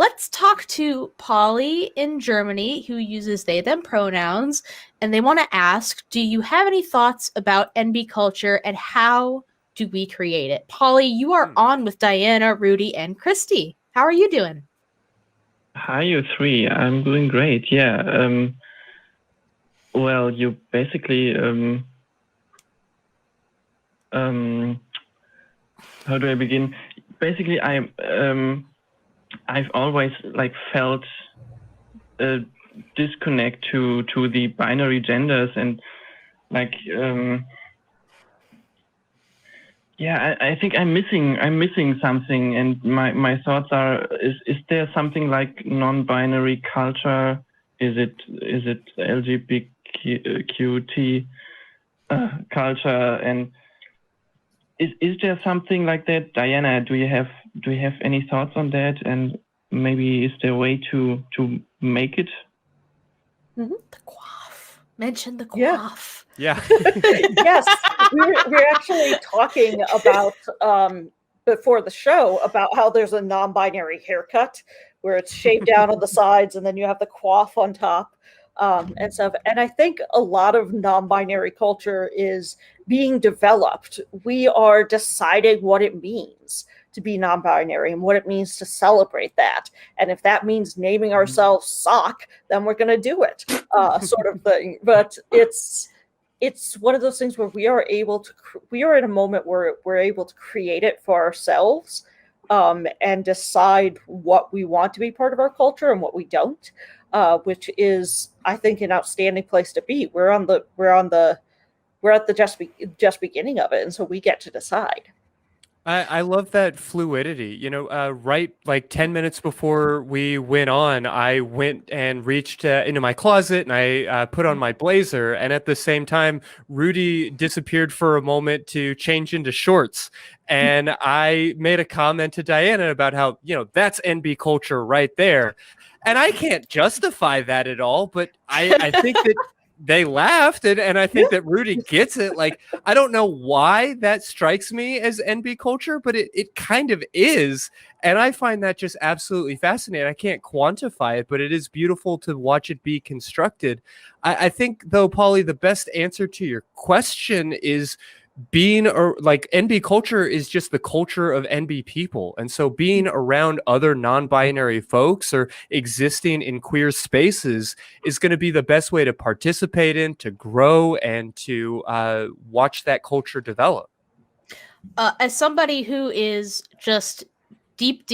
let's talk to Pauly in Germany, who uses they, them pronouns, and they want to ask, do you have any thoughts about Enby culture and how do we create it? Pauly, you are on with Diana, Rudy, and Christy. How are you doing? Hi, you three. I'm doing great. Yeah. Well, you basically, how do I begin? Basically, I've always felt a disconnect to the binary genders and yeah, I think I'm missing something, and my thoughts are: is there something like non-binary culture? Is it LGBTQT culture? And is there something like that? Diana, do you have any thoughts on that? And maybe is there a way to make it? The quaff. Mention the quaff. Yeah. Yes, we're actually talking about before the show about how there's a non-binary haircut where it's shaved down on the sides and then you have the coif on top and stuff. And I think a lot of non-binary culture is being developed. We are deciding what it means to be non-binary and what it means to celebrate that. And if that means naming ourselves Sock, then we're going to do it, sort of thing. But it's one of those things where we are in a moment where we're able to create it for ourselves and decide what we want to be part of our culture and what we don't, which is, I think, an outstanding place to be. We're at the just beginning of it, and so we get to decide. I love that fluidity. Right, like 10 minutes before we went on, I went and reached into my closet and I put on my blazer. And at the same time, Rudy disappeared for a moment to change into shorts. And I made a comment to Diana about how, that's Enby culture right there. And I can't justify that at all, but I think that they laughed, and I think that Rudy gets it. Like, I don't know why that strikes me as Enby culture, but it kind of is. And I find that just absolutely fascinating. I can't quantify it, but it is beautiful to watch it be constructed. I think, though, Pauly, the best answer to your question is Enby culture is just the culture of Enby people. And so being around other non-binary folks or existing in queer spaces is going to be the best way to participate in, to grow, and to watch that culture develop. As somebody who is just deep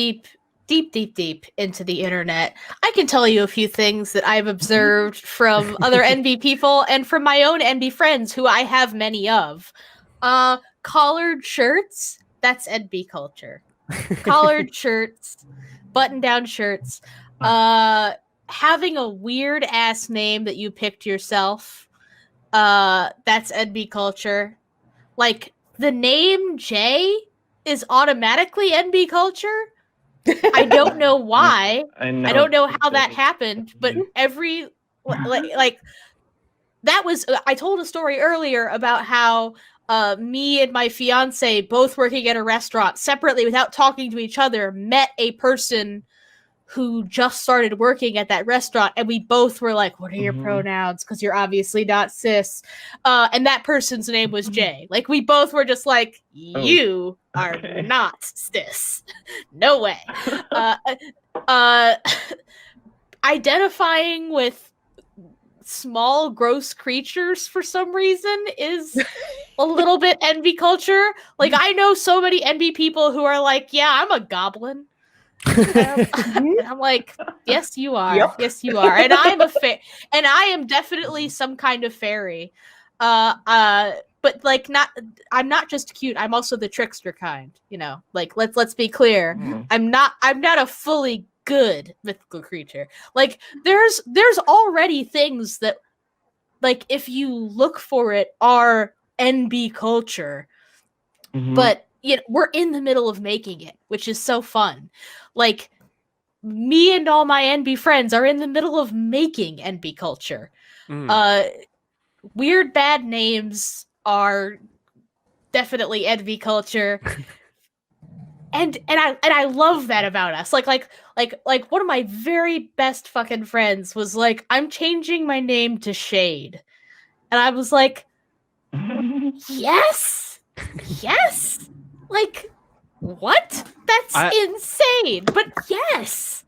into the internet, I can tell you a few things that I've observed from other Enby people and from my own Enby friends, who I have many of. Collared shirts, that's Enby culture. Collared shirts, button-down shirts, having a weird ass name that you picked yourself, that's Enby culture. Like, the name Jay is automatically Enby culture. I don't know why. I don't know how that happened, but that was, I told a story earlier about how me and my fiance, both working at a restaurant separately without talking to each other, met a person who just started working at that restaurant, and we both were like, what are your pronouns? Because you're obviously not cis. And that person's name was Jay. Like, we both were just like, you are not cis. No way. Identifying with small, gross creatures for some reason is a little bit Enby culture. Like, I know so many Enby people who are like, yeah, I'm a goblin. And I'm like, yes, you are. Yep. Yes, you are. And I'm and I am definitely some kind of fairy. But like, I'm not just cute. I'm also the trickster kind. Like, let's be clear. I'm not a fully good mythical creature. Like, there's already things that, like, if you look for it, are Enby culture, but we're in the middle of making it, which is so fun. Like, me and all my Enby friends are in the middle of making Enby culture. Weird bad names are definitely Enby culture. and I love that about us. Like one of my very best fucking friends was like, I'm changing my name to Shade. And I was like, yes. Like, what? That's insane. But yes.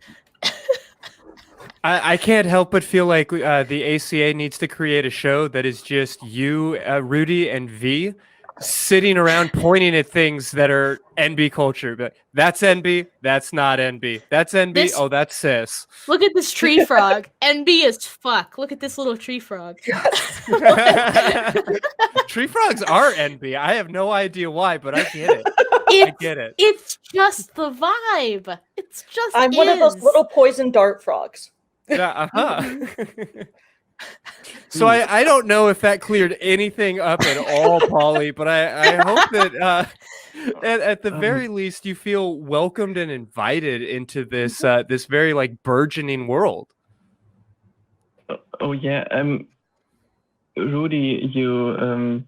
I can't help but feel like the ACA needs to create a show that is just you, Rudy, and V sitting around pointing at things that are Enby culture. But that's Enby. That's not Enby. That's Enby. Oh, that's cis. Look at this tree frog. Enby as fuck. Look at this little tree frog. Tree frogs are Enby. I have no idea why, but I get it. I get it. It's just the vibe. It's just. I'm one of those little poison dart frogs. Yeah, So I don't know if that cleared anything up at all, Pauly, but I hope that at the very least you feel welcomed and invited into this this very like burgeoning world. Oh yeah, Rudy, you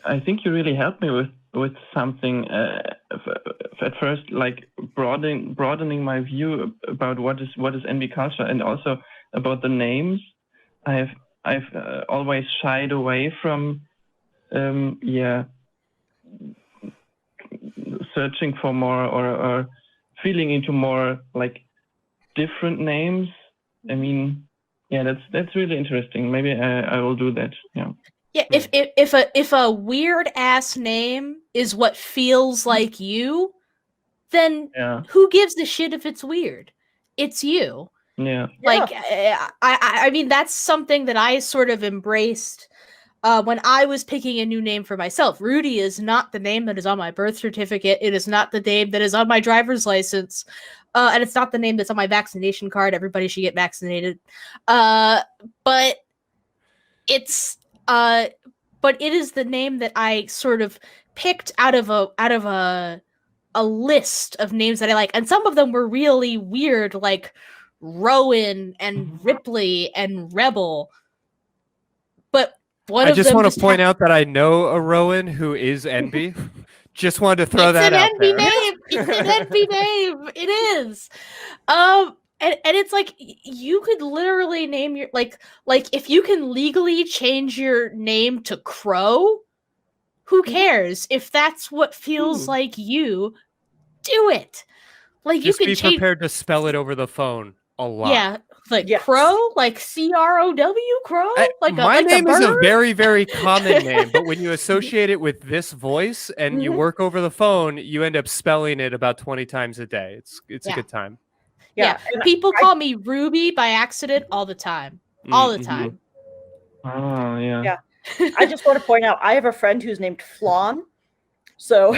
I think you really helped me with something at first, like broadening my view about what is Enby culture, and also about the names. I've always shied away from searching for more or feeling into more like different names. I mean, yeah, that's really interesting. Maybe I will do that. Yeah. Yeah, if a weird ass name is what feels like you, then who gives a shit if it's weird? It's you. Yeah. Like I mean, that's something that I sort of embraced when I was picking a new name for myself. Rudy is not the name that is on my birth certificate. It is not the name that is on my driver's license. And it's not the name that's on my vaccination card. Everybody should get vaccinated. But it is the name that I sort of picked out of a list of names that I like, and some of them were really weird, like Rowan and Ripley and Rebel. But I just want to point out that I know a Rowan who is Enby. Just wanted to throw that out there. It's an Enby name. It is. And it's like you could literally name your like if you can legally change your name to Crow, who cares? If that's what feels like you, do it. Like just you can be prepared to spell it over the phone a lot. Yeah, like Crow, like CROW, Crow. My name is a very, very common name, but when you associate it with this voice and you work over the phone, you end up spelling it about 20 times a day. It's a good time. Yeah, people call me Ruby by accident all the time. All the time. Oh, yeah. Yeah. I just want to point out, I have a friend who's named Flan. So,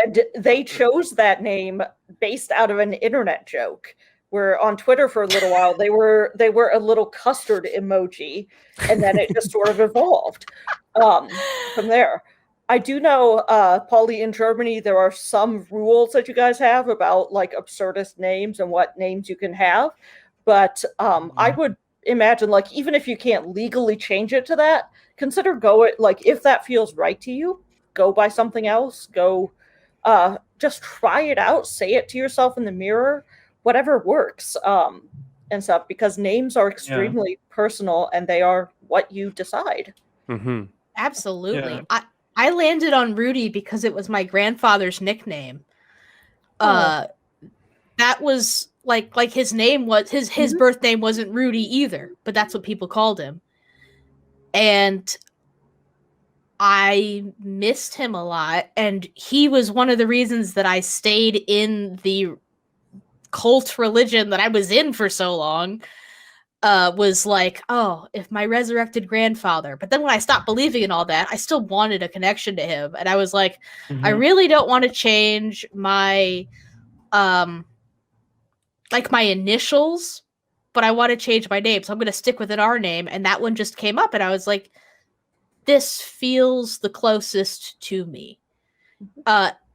and they chose that name based out of an internet joke, where on Twitter for a little while, they were a little custard emoji, and then it just sort of evolved from there. I do know, Pauly, in Germany, there are some rules that you guys have about like absurdist names and what names you can have. But I would imagine, like, even if you can't legally change it to that, consider like, if that feels right to you, go by something else. Go just try it out. Say it to yourself in the mirror, whatever works and stuff, because names are extremely personal and they are what you decide. Mm-hmm. Absolutely. Yeah. I landed on Rudy because it was my grandfather's nickname. That was like his name was his birth name wasn't Rudy either, but that's what people called him. And I missed him a lot, and he was one of the reasons that I stayed in the cult religion that I was in for so long. Was like, oh, if my resurrected grandfather. But then when I stopped believing in all that, I still wanted a connection to him. And I was like, I really don't want to change my, like my initials, but I want to change my name. So I'm going to stick with an R name. And that one just came up. And I was like, this feels the closest to me.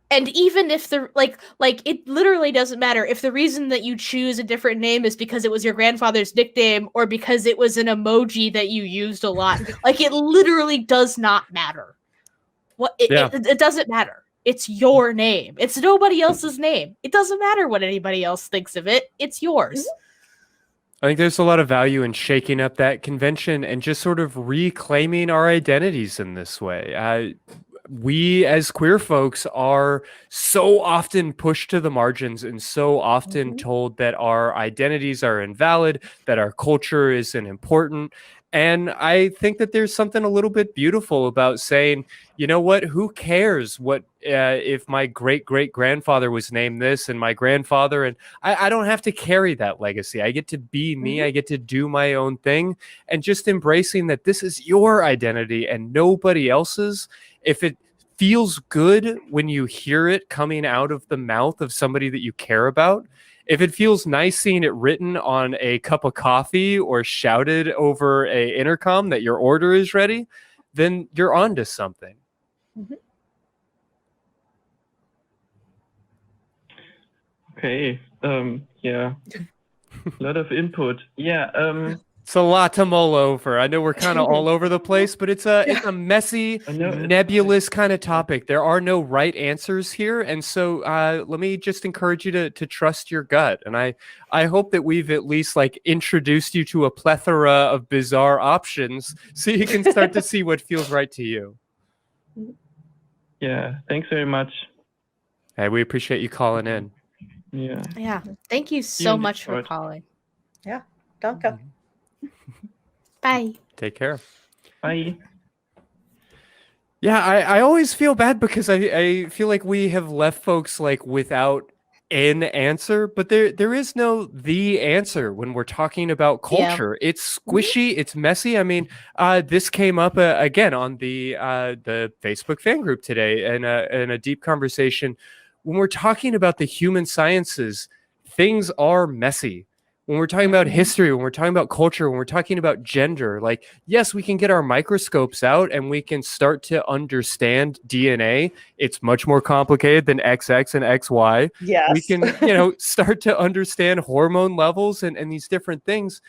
And even if the like it literally doesn't matter if the reason that you choose a different name is because it was your grandfather's nickname or because it was an emoji that you used a lot. Like, it literally does not matter. It doesn't matter. It's your name. It's nobody else's name. It doesn't matter what anybody else thinks of it. It's yours. I think there's a lot of value in shaking up that convention and just sort of reclaiming our identities in this way. We as queer folks are so often pushed to the margins and so often told that our identities are invalid, that our culture isn't important. And I think that there's something a little bit beautiful about saying, you know what, who cares what if my great-great-grandfather was named this and my grandfather, and I don't have to carry that legacy. I get to be me. I get to do my own thing, and just embracing that this is your identity and nobody else's. If it feels good when you hear it coming out of the mouth of somebody that you care about, if it feels nice seeing it written on a cup of coffee or shouted over a intercom that your order is ready, then you're onto something. Okay. Yeah. A lot of input. Yeah. It's a lot to mull over. I know we're kind of all over the place, but it's a messy, nebulous kind of topic. There are no right answers here. And so let me just encourage you to trust your gut. And I hope that we've at least like introduced you to a plethora of bizarre options so you can start to see what feels right to you. Yeah. Thanks very much. Hey, we appreciate you calling in. Yeah. Yeah. Thank you so much for calling. Yeah. Danke. Bye. Take care. Bye. Yeah, I always feel bad because I feel like we have left folks like without an answer, but there is no the answer when we're talking about culture. Yeah. It's squishy, it's messy. I mean, this came up again on the Facebook fan group today in a deep conversation. When we're talking about the human sciences, things are messy. When we're talking about history, when we're talking about culture, when we're talking about gender, like, yes, we can get our microscopes out and we can start to understand DNA. It's much more complicated than XX and XY. Yes. We can, start to understand hormone levels and these different things.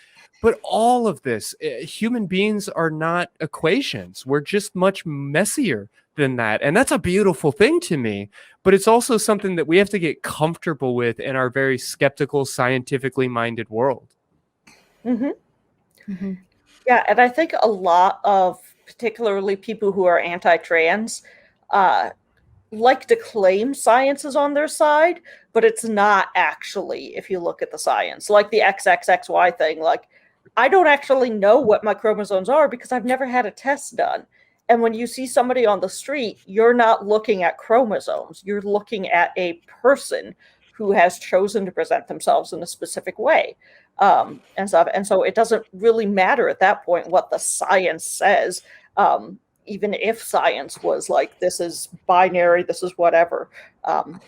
But all of this, human beings are not equations. We're just much messier than that. And that's a beautiful thing to me. But it's also something that we have to get comfortable with in our very skeptical, scientifically minded world. Yeah, and I think a lot of particularly people who are anti-trans like to claim science is on their side, but it's not actually, if you look at the science. Like the XXXY thing, like, I don't actually know what my chromosomes are because I've never had a test done. And when you see somebody on the street, you're not looking at chromosomes. You're looking at a person who has chosen to present themselves in a specific way. And stuff. And so it doesn't really matter at that point what the science says, even if science was like, this is binary, this is whatever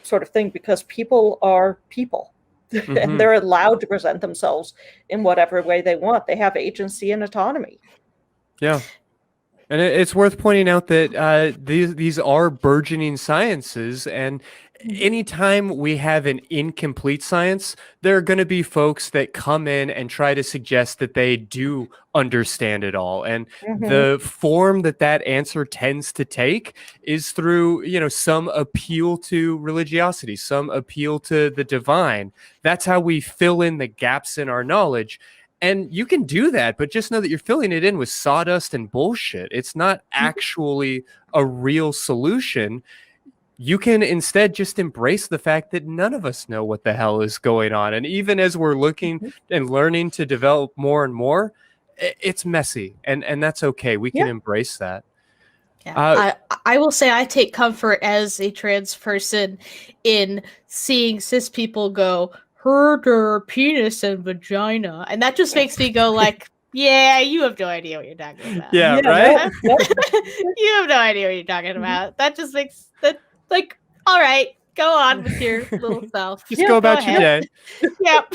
sort of thing, because people are people. And they're allowed to present themselves in whatever way they want. They have agency and autonomy. Yeah. And it's worth pointing out that these are burgeoning sciences, and anytime we have an incomplete science, there are going to be folks that come in and try to suggest that they do understand it all. And the form that answer tends to take is through, some appeal to religiosity, some appeal to the divine. That's how we fill in the gaps in our knowledge. And you can do that, but just know that you're filling it in with sawdust and bullshit. It's not actually a real solution. You can instead just embrace the fact that none of us know what the hell is going on. And even as we're looking and learning to develop more and more, it's messy. And that's okay. We can embrace that. Yeah. I will say I take comfort as a trans person in seeing cis people go, herder, penis, and vagina. And that just makes me go like, yeah, you have no idea what you're talking about. Yeah, right? You have no idea what you're talking about. That just makes that like, all right, go on with your little self. Just go about your day. Yep.